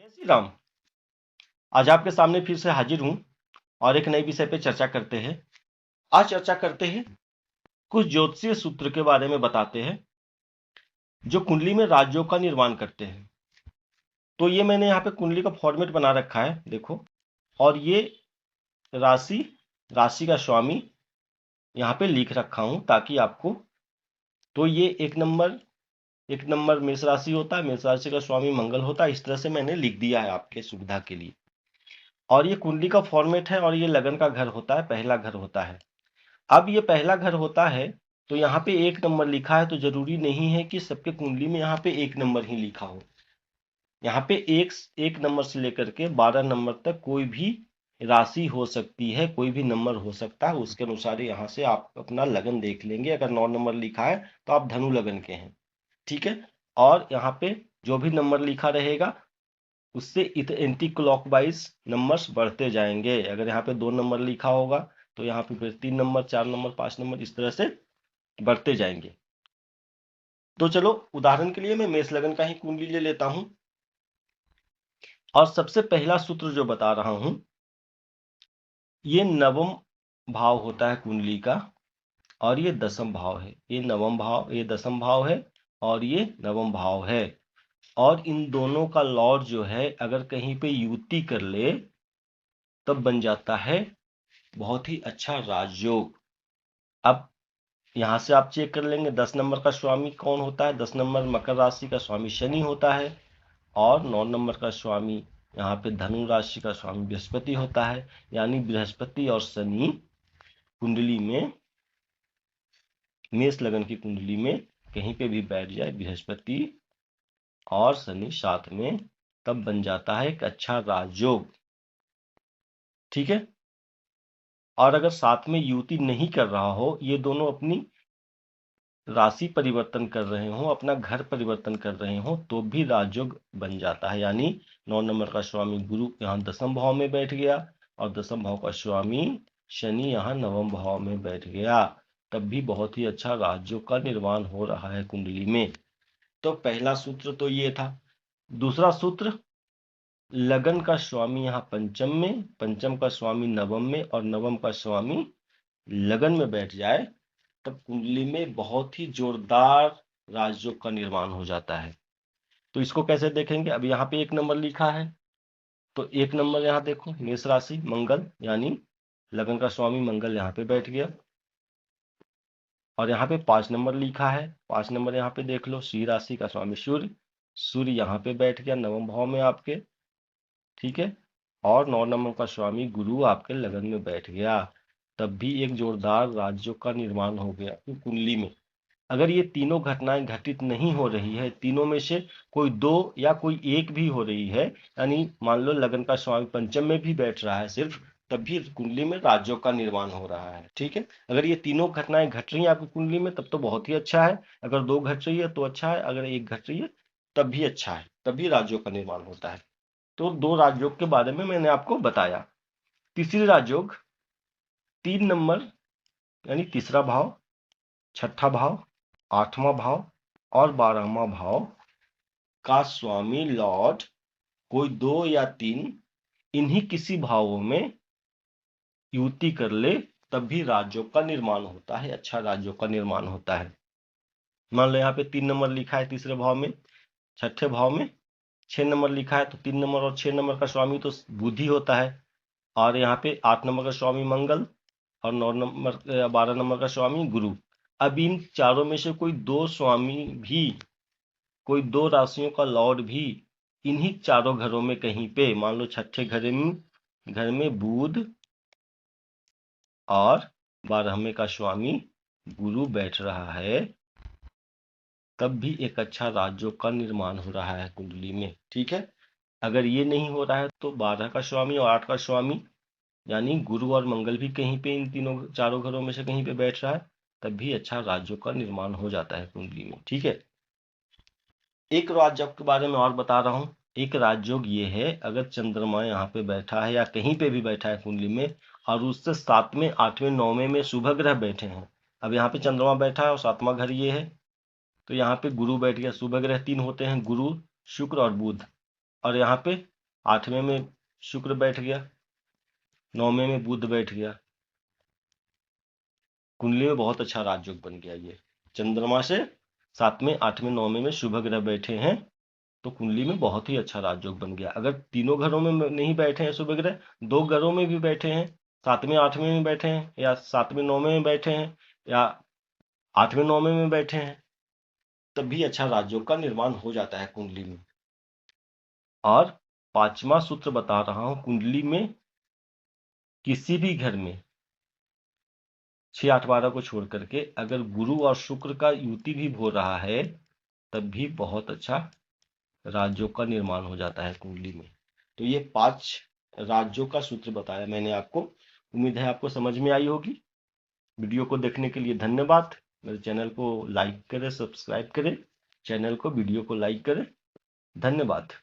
जय श्री राम। आज आपके सामने फिर से हाजिर हूं और एक नए विषय पे चर्चा करते हैं। आज चर्चा करते हैं कुछ ज्योतिषीय सूत्र के बारे में, बताते हैं जो कुंडली में राज्यों का निर्माण करते हैं। तो ये मैंने यहाँ पे कुंडली का फॉर्मेट बना रखा है, देखो। और ये राशि राशि का स्वामी यहाँ पे लिख रखा हूं ताकि आपको, तो ये एक नंबर मेष राशि होता है, मेष राशि का स्वामी मंगल होता है। इस तरह से मैंने लिख दिया है आपके सुविधा के लिए। और ये कुंडली का फॉर्मेट है और ये लगन का घर होता है, पहला घर होता है। अब ये पहला घर होता है तो यहाँ पे एक नंबर लिखा है, तो जरूरी नहीं है कि सबके कुंडली में यहाँ पे एक नंबर ही लिखा हो। यहाँ पे एक नंबर से लेकर के 12 नंबर तक कोई भी राशि हो सकती है, कोई भी नंबर हो सकता है। उसके अनुसार यहाँ से आप अपना लगन देख लेंगे। अगर 9 नंबर लिखा है तो आप धनु लगन के हैं, ठीक है। और यहाँ पे जो भी नंबर लिखा रहेगा उससे एंटी क्लॉकवाइज नंबर्स बढ़ते जाएंगे। अगर यहाँ पे 2 नंबर लिखा होगा तो यहाँ पे फिर 3 नंबर, 4 नंबर, 5 नंबर, इस तरह से बढ़ते जाएंगे। तो चलो, उदाहरण के लिए मैं मेष लगन का ही कुंडली ले लेता हूं। और सबसे पहला सूत्र जो बता रहा हूं, ये नवम भाव होता है कुंडली का और ये दसम भाव है। ये नवम भाव, ये दसम भाव है और ये नवम भाव है। और इन दोनों का लॉर्ड जो है अगर कहीं पे युति कर ले तब बन जाता है बहुत ही अच्छा राजयोग। अब यहां से आप चेक कर लेंगे 10 नंबर का स्वामी कौन होता है। 10 नंबर मकर राशि का स्वामी शनि होता है और 9 नंबर का स्वामी यहाँ पे धनु राशि का स्वामी बृहस्पति होता है। यानी बृहस्पति और शनि कुंडली में, मेष लगन की कुंडली में कहीं पे भी बैठ जाए बृहस्पति और शनि साथ में, तब बन जाता है एक अच्छा राजयोग, ठीक है। और अगर साथ में युति नहीं कर रहा हो, ये दोनों अपनी राशि परिवर्तन कर रहे हो, अपना घर परिवर्तन कर रहे हो, तो भी राजयोग बन जाता है। यानी 9 नंबर का स्वामी गुरु यहाँ दसम भाव में बैठ गया और दसम भाव का स्वामी शनि यहाँ नवम भाव में बैठ गया, तब भी बहुत ही अच्छा राजयोग का निर्माण हो रहा है कुंडली में। तो पहला सूत्र तो ये था। दूसरा सूत्र, लगन का स्वामी यहाँ पंचम में, पंचम का स्वामी नवम में और नवम का स्वामी लगन में बैठ जाए तब कुंडली में बहुत ही जोरदार राजयोग का निर्माण हो जाता है। तो इसको कैसे देखेंगे? अब यहाँ पे एक नंबर लिखा है तो एक नंबर यहाँ देखो, मेष राशि मंगल, यानी लगन का स्वामी मंगल यहाँ पे बैठ गया। और यहाँ पे 5 नंबर लिखा है, 5 नंबर यहाँ पे देख लो, सिंह राशि का स्वामी सूर्य, सूर्य यहाँ पे बैठ गया नवम भाव में आपके, ठीक है। और 9 नंबर का स्वामी गुरु आपके लगन में बैठ गया, तब भी एक जोरदार राजयोग का निर्माण हो गया कुंडली में। अगर ये तीनों घटनाएं घटित नहीं हो रही है, तीनों में से कोई 2 या कोई एक भी हो रही है, यानी मान लो लगन का स्वामी पंचम में भी बैठ रहा है सिर्फ, तब भी कुंडली में राजयोग का निर्माण हो रहा है, ठीक है। अगर ये तीनों घटनाएं घट रही हैं आपकी कुंडली में तब तो बहुत ही अच्छा है। अगर 2 घट रही है तो अच्छा है, अगर 1 घट रही है तब भी अच्छा है, तब भी राजयोग का निर्माण होता है। तो 2 राजयोग के बारे में मैंने आपको बताया। तीसरी राजयोग, 3 नंबर यानी तीसरा भाव, छठा भाव, 8वां भाव और 12वां भाव का स्वामी लॉर्ड कोई 2 या 3 इन्हीं किसी भावों में युति कर ले तब भी राजयोग का निर्माण होता है, अच्छा राजयोग का निर्माण होता है। मान लो यहाँ पे 3 नंबर लिखा है तीसरे भाव में, छठे भाव में 6 नंबर लिखा है, तो 3 नंबर और 6 नंबर का स्वामी तो बुधि होता है। और यहाँ पे 8 नंबर का स्वामी मंगल और 9 नंबर 12 नंबर का स्वामी गुरु। अब इन चारों में से कोई 2 स्वामी भी, कोई 2 राशियों का लॉर्ड भी इन्हीं चारों घरों में कहीं पे, मान लो छठे घर में बुध और 12वें का स्वामी गुरु बैठ रहा है, तब भी एक अच्छा राजयोग का निर्माण हो रहा है कुंडली में, ठीक है। अगर ये नहीं हो रहा है तो 12 का स्वामी और 8 का स्वामी यानी गुरु और मंगल भी कहीं पे इन तीनों चारों घरों में से कहीं पे बैठ रहा है, तब भी अच्छा राजयोग का निर्माण हो जाता है कुंडली में, ठीक है। एक राजयोग के बारे में और बता रहा हूँ। एक राजयोग ये है, अगर चंद्रमा यहाँ पे बैठा है या कहीं पे भी बैठा है कुंडली में और उससे 7वें, 8वें, 9वें में शुभ ग्रह बैठे हैं। अब यहाँ पे चंद्रमा बैठा है और 7वां घर ये है, तो यहाँ पे गुरु बैठ गया। शुभ ग्रह 3 होते हैं, गुरु, शुक्र और बुध। और यहाँ पे 8वें में शुक्र बैठ गया, 9वें में बुध बैठ गया, कुंडली में बहुत अच्छा राजयोग बन गया। ये चंद्रमा से 7वें 8वें 9वें में शुभ ग्रह बैठे हैं तो कुंडली में बहुत ही अच्छा राजयोग बन गया। अगर तीनों घरों में नहीं बैठे हैं शुभ ग्रह, 2 घरों में भी बैठे हैं, 7वें 8वें में बैठे हैं, या 7वें 9वें में बैठे हैं, या 8वें 9वें में बैठे हैं, तब भी अच्छा राजयोग का निर्माण हो जाता है कुंडली में। और 5वां सूत्र बता रहा हूं, कुंडली में किसी भी घर में 6 8 12 को छोड़ करके अगर गुरु और शुक्र का युति भी हो रहा है तब भी बहुत अच्छा राजयोग का निर्माण हो जाता है कुंडली में। तो ये 5 राजयोग का सूत्र बताया मैंने आपको। उम्मीद है आपको समझ में आई होगी। वीडियो को देखने के लिए धन्यवाद। मेरे चैनल को लाइक करें, सब्सक्राइब करें, चैनल को वीडियो को लाइक करें। धन्यवाद।